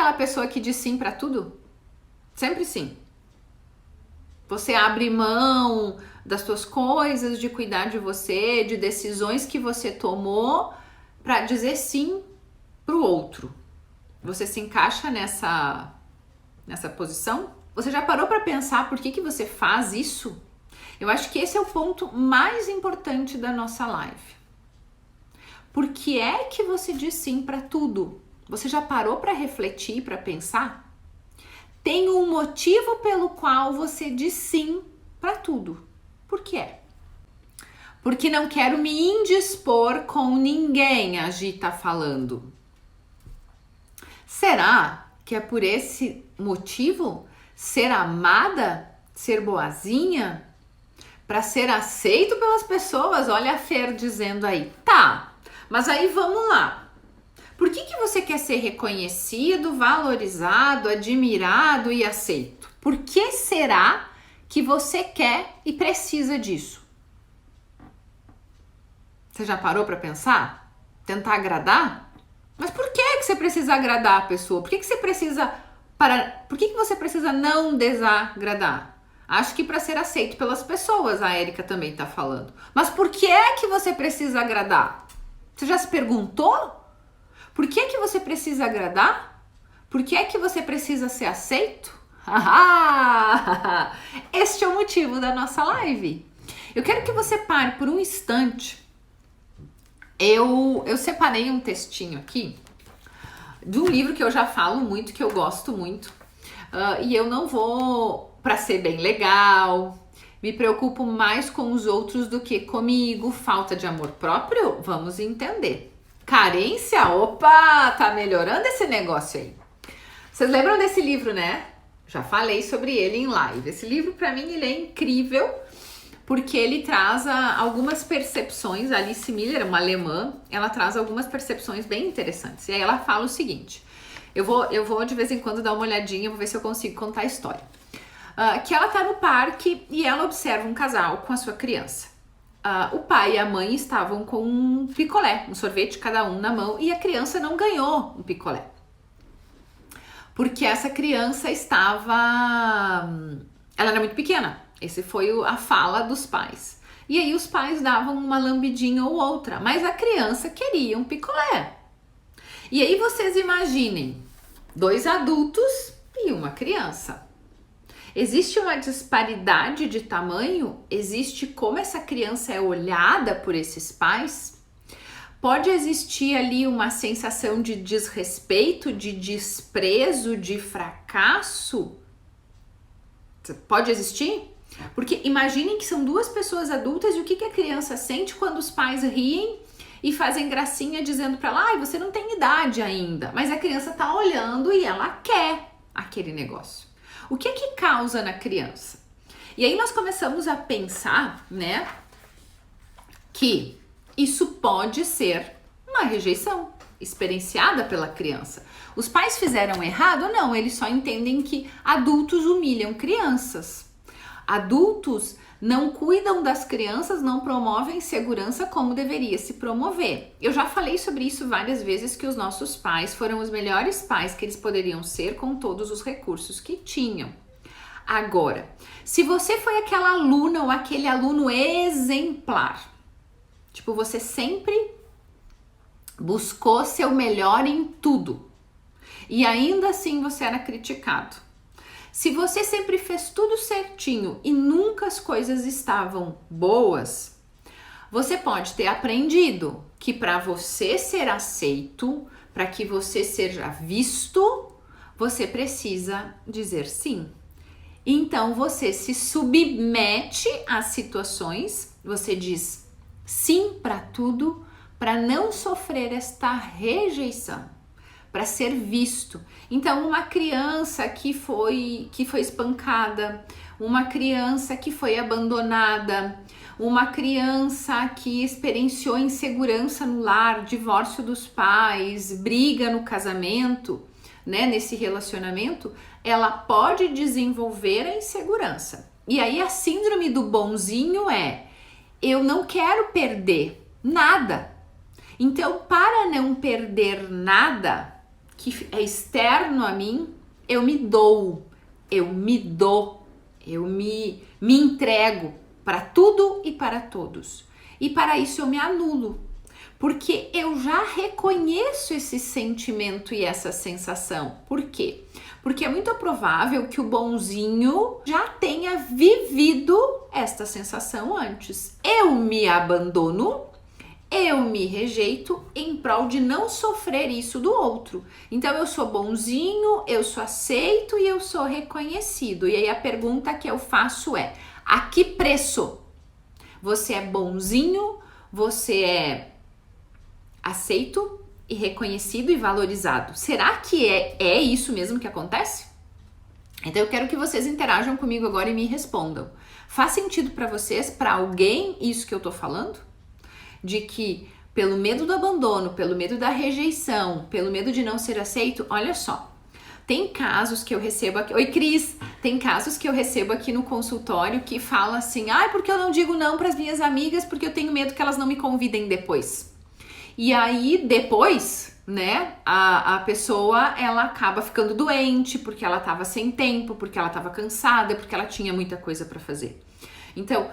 aquela pessoa que diz sim pra tudo? Sempre sim. Você abre mão das suas coisas, de cuidar de você, de decisões que você tomou pra dizer sim pro outro. Você se encaixa nessa posição? Você já parou pra pensar por que você faz isso? Eu acho que esse é o ponto mais importante da nossa live. Por que é que você diz sim pra tudo? Você já parou pra refletir, pra pensar? Tem um motivo pelo qual você diz sim pra tudo. Por que é? Porque não quero me indispor com ninguém, a Gi tá falando. Será que é por esse motivo? Ser amada? Ser boazinha? Para ser aceito pelas pessoas? Olha a Fer dizendo aí. Tá, mas aí vamos lá. Por que você quer ser reconhecido, valorizado, admirado e aceito? Por que será que você quer e precisa disso? Você já parou para pensar? Tentar agradar? Mas por que você precisa agradar a pessoa? Por que você precisa Por que você precisa não desagradar? Acho que para ser aceito pelas pessoas, a Érica também tá falando. Mas por que é que você precisa agradar? Você já se perguntou? Por que é que você precisa agradar? Por que é que você precisa ser aceito? Este é o motivo da nossa live. Eu quero que você pare por um instante. Eu separei um textinho aqui de um livro que eu já falo muito, que eu gosto muito. E eu não vou, para ser bem legal, me preocupo mais com os outros do que comigo. Falta de amor próprio? Vamos entender. Carência? Opa, tá melhorando esse negócio aí. Vocês lembram desse livro, né? Já falei sobre ele em live. Esse livro, para mim, ele é incrível, porque ele traz algumas percepções. A Alice Miller, uma alemã, ela traz algumas percepções bem interessantes. E aí ela fala o seguinte, eu vou de vez em quando dar uma olhadinha, vou ver se eu consigo contar a história. Que ela tá no parque e ela observa um casal com a sua criança. O pai e a mãe estavam com um picolé, um sorvete cada um na mão, e a criança não ganhou um picolé. Porque essa criança ela era muito pequena. Esse foi a fala dos pais. E aí os pais davam uma lambidinha ou outra, mas a criança queria um picolé. E aí vocês imaginem, 2 adultos e uma criança. Existe uma disparidade de tamanho? Existe como essa criança é olhada por esses pais? Pode existir ali uma sensação de desrespeito, de desprezo, de fracasso? Pode existir? Porque imaginem que são 2 pessoas adultas e o que a criança sente quando os pais riem e fazem gracinha dizendo para ela, você não tem idade ainda. Mas a criança tá olhando e ela quer aquele negócio. O que causa na criança? E aí nós começamos a pensar, né, que isso pode ser uma rejeição experienciada pela criança. Os pais fizeram errado? Não, eles só entendem que adultos humilham crianças. Adultos não cuidam das crianças, não promovem segurança como deveria se promover. Eu já falei sobre isso várias vezes, que os nossos pais foram os melhores pais que eles poderiam ser com todos os recursos que tinham. Agora, se você foi aquela aluna ou aquele aluno exemplar, tipo, você sempre buscou ser o melhor em tudo e ainda assim você era criticado. Se você sempre fez tudo certinho e nunca as coisas estavam boas, você pode ter aprendido que para você ser aceito, para que você seja visto, você precisa dizer sim. Então você se submete às situações, você diz sim para tudo, para não sofrer esta rejeição, para ser visto. Então, uma criança que foi espancada, uma criança que foi abandonada, uma criança que experienciou insegurança no lar, divórcio dos pais, briga no casamento, né, nesse relacionamento, ela pode desenvolver a insegurança. E aí a síndrome do bonzinho é: eu não quero perder nada. Então, para não perder nada, que é externo a mim, eu me dou, eu me entrego para tudo e para todos. E para isso eu me anulo, porque eu já reconheço esse sentimento e essa sensação. Por quê? Porque é muito provável que o bonzinho já tenha vivido esta sensação antes. Eu me abandono, eu me rejeito em prol de não sofrer isso do outro. Então eu sou bonzinho, eu sou aceito e eu sou reconhecido. E aí a pergunta que eu faço é: a que preço? Você é bonzinho, você é aceito e reconhecido e valorizado. Será que é isso mesmo que acontece? Então eu quero que vocês interajam comigo agora e me respondam. Faz sentido para vocês, para alguém, isso que eu tô falando? De que pelo medo do abandono, pelo medo da rejeição, pelo medo de não ser aceito, olha só. Tem casos que eu recebo aqui... Oi, Cris! Tem casos que eu recebo aqui no consultório que fala assim: porque eu não digo não para as minhas amigas porque eu tenho medo que elas não me convidem depois. E aí, depois, né, a pessoa, ela acaba ficando doente porque ela estava sem tempo, porque ela estava cansada, porque ela tinha muita coisa para fazer. Então,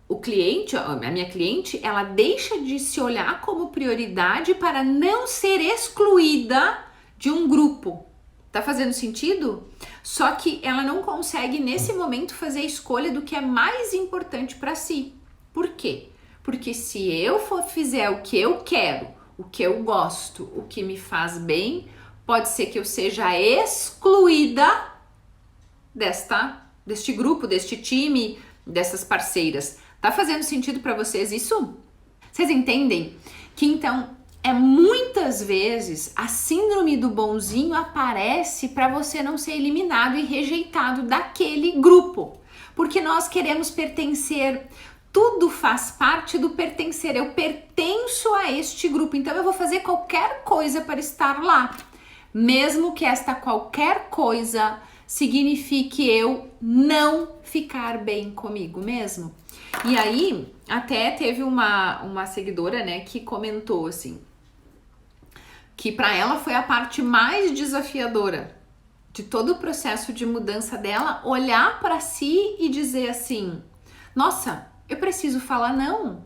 o cliente, a minha cliente, ela deixa de se olhar como prioridade para não ser excluída de um grupo. Tá fazendo sentido? Só que ela não consegue, nesse momento, fazer a escolha do que é mais importante para si. Por quê? Porque se eu fizer o que eu quero, o que eu gosto, o que me faz bem, pode ser que eu seja excluída deste grupo, deste time, dessas parceiras. Tá fazendo sentido para vocês isso? Vocês entendem que então muitas vezes a síndrome do bonzinho aparece para você não ser eliminado e rejeitado daquele grupo, porque nós queremos pertencer. Tudo faz parte do pertencer. Eu pertenço a este grupo, então eu vou fazer qualquer coisa para estar lá, mesmo que esta qualquer coisa signifique eu não ficar bem comigo mesmo. E aí, até teve uma seguidora, né, que comentou assim, que para ela foi a parte mais desafiadora de todo o processo de mudança dela, olhar para si e dizer assim: nossa, eu preciso falar não.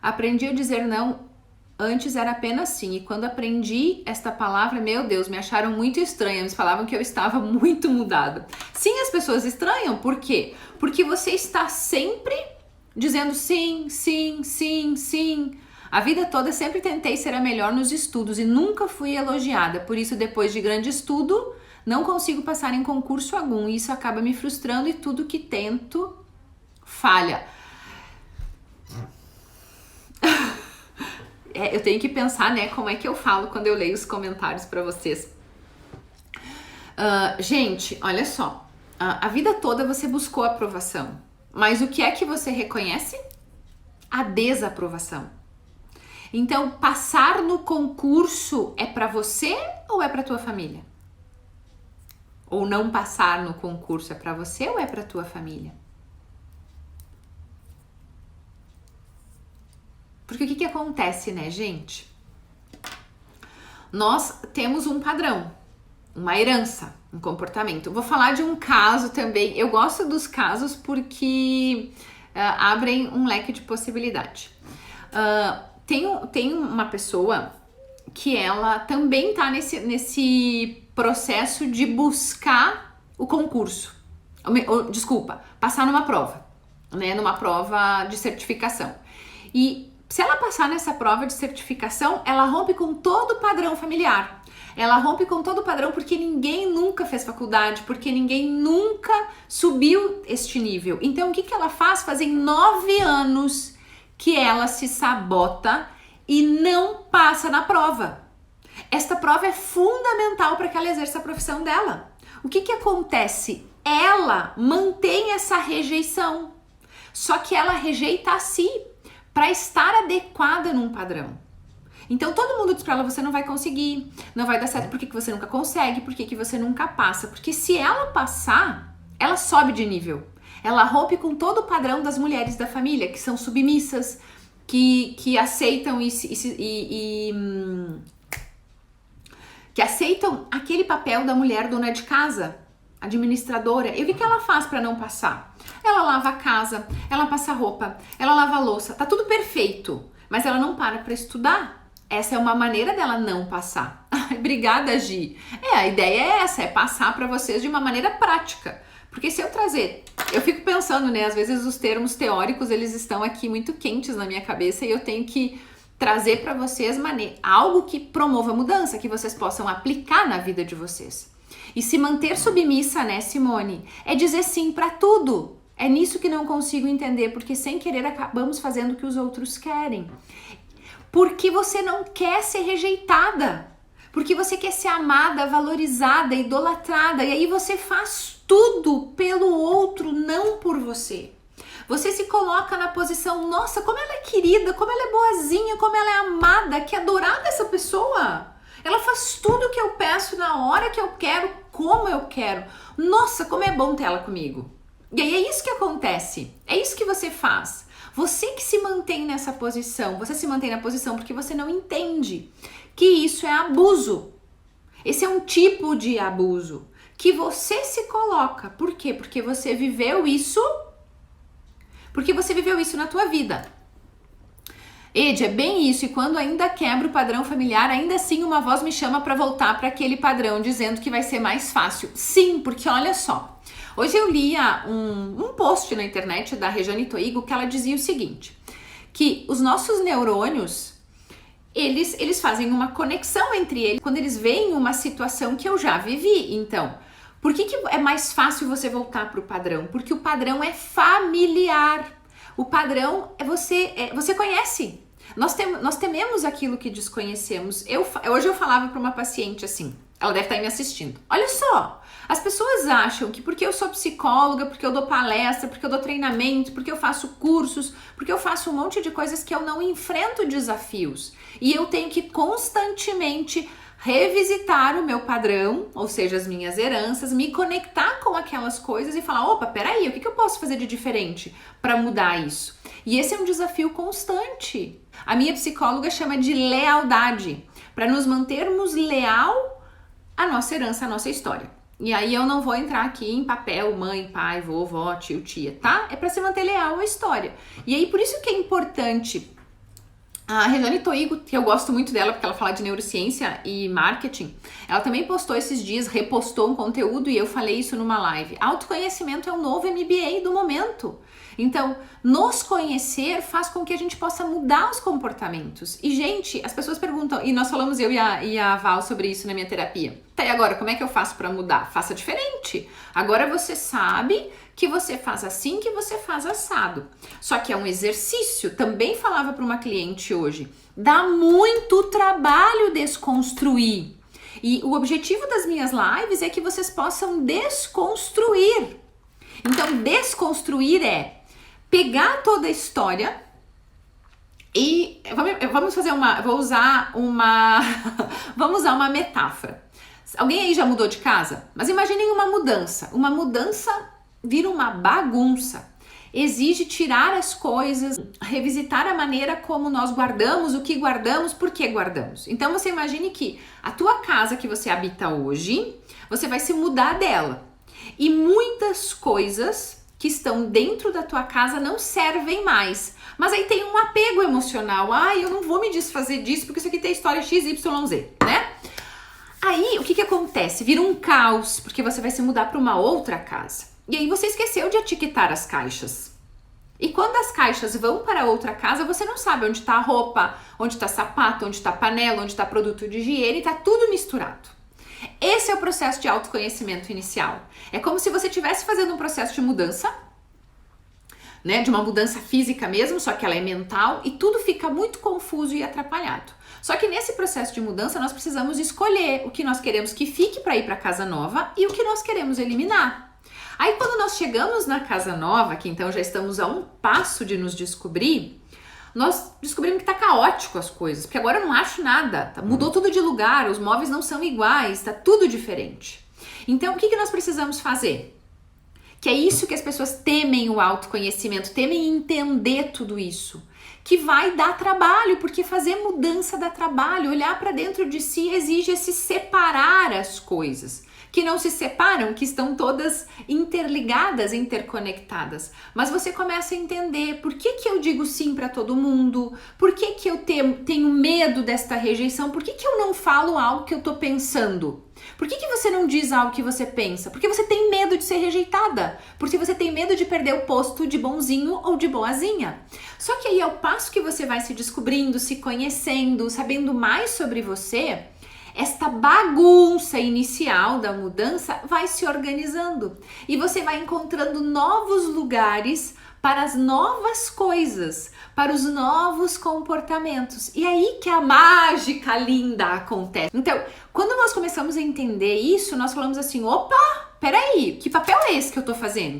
Aprendi a dizer não. Antes era apenas sim. E quando aprendi esta palavra, meu Deus, me acharam muito estranha. Eles falavam que eu estava muito mudada. Sim, as pessoas estranham. Por quê? Porque você está sempre dizendo sim, sim, sim, sim. A vida toda sempre tentei ser a melhor nos estudos e nunca fui elogiada. Por isso, depois de grande estudo, não consigo passar em concurso algum. E isso acaba me frustrando e tudo que tento falha. Eu tenho que pensar, né, como é que eu falo quando eu leio os comentários para vocês. Gente, olha só. A vida toda você buscou aprovação. Mas o que é que você reconhece? A desaprovação. Então, passar no concurso é para você ou é para tua família? Ou não passar no concurso é para você ou é para tua família? Porque o que acontece, né, gente? Nós temos um padrão, uma herança, um comportamento. Vou falar de um caso também. Eu gosto dos casos porque abrem um leque de possibilidade. Tem uma pessoa que ela também tá nesse processo de buscar o concurso. Desculpa, passar numa prova, né? Numa prova de certificação. E se ela passar nessa prova de certificação, ela rompe com todo o padrão familiar. Ela rompe com todo o padrão porque ninguém nunca fez faculdade, porque ninguém nunca subiu este nível. Então, o que ela faz? Fazem 9 anos que ela se sabota e não passa na prova. Esta prova é fundamental para que ela exerça a profissão dela. O que acontece? Ela mantém essa rejeição, só que ela rejeita a si para estar adequada num padrão. Então todo mundo diz para ela: você não vai conseguir, não vai dar certo, por que você nunca consegue, por que você nunca passa? Porque se ela passar, ela sobe de nível. Ela rompe com todo o padrão das mulheres da família, que são submissas, que aceitam que aceitam aquele papel da mulher dona de casa, administradora. E o que ela faz para não passar? Ela lava a casa, ela passa roupa, ela lava a louça, tá tudo perfeito, mas ela não para estudar. Essa é uma maneira dela não passar. Obrigada, Gi. A ideia é essa, é passar para vocês de uma maneira prática. Porque se eu trazer, eu fico pensando, né, às vezes os termos teóricos, eles estão aqui muito quentes na minha cabeça e eu tenho que trazer para vocês algo que promova mudança, que vocês possam aplicar na vida de vocês. E se manter submissa, né, Simone, é dizer sim para tudo. É nisso que não consigo entender, porque sem querer acabamos fazendo o que os outros querem. Porque você não quer ser rejeitada, porque você quer ser amada, valorizada, idolatrada, e aí você faz tudo pelo outro, não por você. Você se coloca na posição, nossa, como ela é querida, como ela é boazinha, como ela é amada, que adorada essa pessoa. Ela faz tudo o que eu peço na hora que eu quero, como eu quero. Nossa, como é bom ter ela comigo. E aí é isso que acontece, é isso que você faz. Você que se mantém nessa posição, você se mantém na posição porque você não entende que isso é abuso. Esse é um tipo de abuso que você se coloca. Por quê? Porque você viveu isso. Porque você viveu isso na tua vida. Ed, é bem isso. E quando ainda quebra o padrão familiar, ainda assim uma voz me chama para voltar para aquele padrão, dizendo que vai ser mais fácil. Sim, porque olha só. Hoje eu lia um post na internet da Regiane Toigo que ela dizia o seguinte, que os nossos neurônios, eles fazem uma conexão entre eles quando eles veem uma situação que eu já vivi. Então, por que é mais fácil você voltar para o padrão? Porque o padrão é familiar. O padrão é você conhece. Nós tememos aquilo que desconhecemos. Hoje eu falava para uma paciente assim, ela deve estar me assistindo. Olha só, as pessoas acham que porque eu sou psicóloga, porque eu dou palestra, porque eu dou treinamento, porque eu faço cursos, porque eu faço um monte de coisas que eu não enfrento desafios. E eu tenho que constantemente revisitar o meu padrão, ou seja, as minhas heranças, me conectar com aquelas coisas e falar, opa, peraí, o que eu posso fazer de diferente para mudar isso? E esse é um desafio constante. A minha psicóloga chama de lealdade, para nos mantermos leal à nossa herança, à nossa história. E aí eu não vou entrar aqui em papel, mãe, pai, vovó, tio, tia, tá? É para se manter leal à história. E aí por isso que é importante. A Regiane Toigo, que eu gosto muito dela porque ela fala de neurociência e marketing, ela também postou esses dias, repostou um conteúdo e eu falei isso numa live. Autoconhecimento é o novo MBA do momento. Então, nos conhecer faz com que a gente possa mudar os comportamentos. E, gente, as pessoas perguntam, e nós falamos eu e a Val sobre isso na minha terapia. Tá, e agora, como é que eu faço para mudar? Faça diferente. Agora você sabe que você faz assim, que você faz assado. Só que é um exercício. Também falava para uma cliente hoje. Dá muito trabalho desconstruir. E o objetivo das minhas lives é que vocês possam desconstruir. Então, desconstruir é pegar toda a história e vamos fazer vamos usar uma metáfora. Alguém aí já mudou de casa? Mas imaginem uma mudança vira uma bagunça. Exige tirar as coisas, revisitar a maneira como nós guardamos, o que guardamos, por que guardamos. Então você imagine que a tua casa que você habita hoje, você vai se mudar dela. E muitas coisas que estão dentro da tua casa não servem mais. Mas aí tem um apego emocional. Eu não vou me desfazer disso porque isso aqui tem história XYZ, né? Aí, o que acontece? Vira um caos, porque você vai se mudar para uma outra casa. E aí você esqueceu de etiquetar as caixas. E quando as caixas vão para outra casa, você não sabe onde está a roupa, onde está sapato, onde está panela, onde está produto de higiene, está tudo misturado. Esse é o processo de autoconhecimento inicial. É como se você estivesse fazendo um processo de mudança, né? De uma mudança física mesmo, só que ela é mental e tudo fica muito confuso e atrapalhado. Só que nesse processo de mudança nós precisamos escolher o que nós queremos que fique para ir para a casa nova e o que nós queremos eliminar. Aí quando nós chegamos na casa nova, que então já estamos a um passo de nos descobrir, nós descobrimos que tá caótico as coisas, porque agora eu não acho nada, mudou tudo de lugar, os móveis não são iguais, tá tudo diferente. Então o que nós precisamos fazer? Que é isso que as pessoas temem o autoconhecimento, temem entender tudo isso. que vai dar trabalho, porque fazer mudança dá trabalho. Olhar para dentro de si exige se separar as coisas, que não se separam, que estão todas interligadas, interconectadas. Mas você começa a entender por que eu digo sim para todo mundo, por que eu tenho medo desta rejeição, por que eu não falo algo que eu tô pensando. Por que você não diz algo que você pensa? Porque você tem medo de ser rejeitada. Porque você tem medo de perder o posto de bonzinho ou de boazinha. Só que aí, ao passo que você vai se descobrindo, se conhecendo, sabendo mais sobre você, esta bagunça inicial da mudança vai se organizando. E você vai encontrando novos lugares para as novas coisas, para os novos comportamentos. E aí que a mágica linda acontece. Então, quando nós começamos a entender isso, nós falamos assim, opa, peraí, que papel é esse que eu tô fazendo?